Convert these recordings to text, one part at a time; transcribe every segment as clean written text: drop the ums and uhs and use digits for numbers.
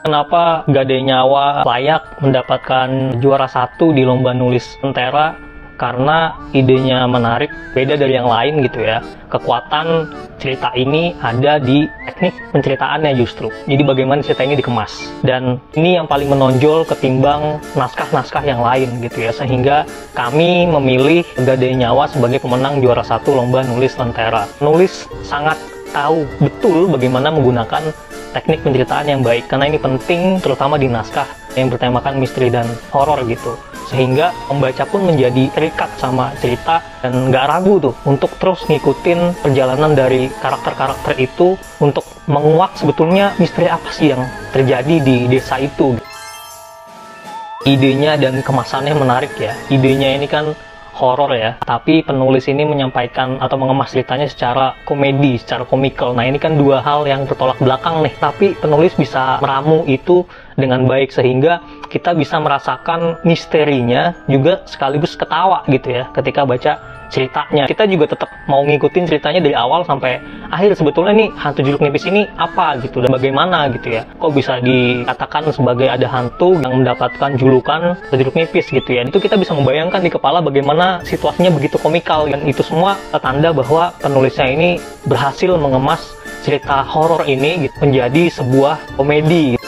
Kenapa Gadai Nyawa layak mendapatkan juara 1 di lomba nulis Lentera? Karena idenya menarik, beda dari yang lain gitu ya. Kekuatan cerita ini ada di teknik penceritaannya justru. Jadi bagaimana cerita ini dikemas. Dan ini yang paling menonjol ketimbang naskah-naskah yang lain gitu ya. Sehingga kami memilih Gadai Nyawa sebagai pemenang juara 1 lomba nulis Lentera. Nulis sangat tahu betul bagaimana menggunakan teknik penceritaan yang baik, karena ini penting terutama di naskah yang bertemakan misteri dan horor gitu, sehingga pembaca pun menjadi terikat sama cerita dan nggak ragu tuh untuk terus ngikutin perjalanan dari karakter-karakter itu untuk menguak sebetulnya misteri apa sih yang terjadi di desa itu. Idenya dan kemasannya menarik ya. Idenya ini kan horor ya, tapi penulis ini menyampaikan atau mengemas ceritanya secara komedi, secara komikal. Nah ini kan dua hal yang bertolak belakang nih, tapi penulis bisa meramu itu dengan baik sehingga kita bisa merasakan misterinya juga sekaligus ketawa gitu ya ketika baca ceritanya. Kita juga tetap mau ngikutin ceritanya dari awal sampai akhir. Sebetulnya nih hantu jeruk nipis ini apa gitu dan bagaimana gitu ya, kok bisa dikatakan sebagai ada hantu yang mendapatkan julukan jeruk nipis gitu ya. Itu kita bisa membayangkan di kepala bagaimana situasinya begitu komikal, dan itu semua tanda bahwa penulisnya ini berhasil mengemas cerita horor ini gitu, menjadi sebuah komedi.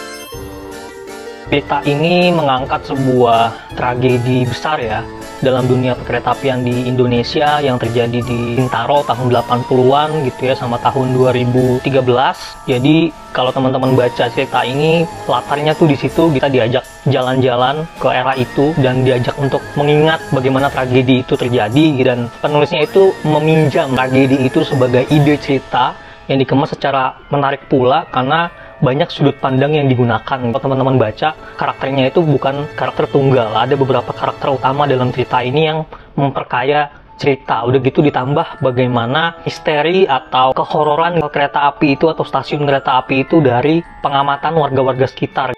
Cerita ini mengangkat sebuah tragedi besar ya dalam dunia perkeretaapian di Indonesia yang terjadi di Bintaro tahun 80-an gitu ya sama tahun 2013. Jadi kalau teman-teman baca cerita ini, latarnya tuh di situ kita diajak jalan-jalan ke era itu dan diajak untuk mengingat bagaimana tragedi itu terjadi, dan penulisnya itu meminjam tragedi itu sebagai ide cerita yang dikemas secara menarik pula karena banyak sudut pandang yang digunakan. Kalau teman-teman baca, karakternya itu bukan karakter tunggal, ada beberapa karakter utama dalam cerita ini yang memperkaya cerita. Udah gitu ditambah bagaimana misteri atau kehororan kereta api itu atau stasiun kereta api itu dari pengamatan warga-warga sekitar.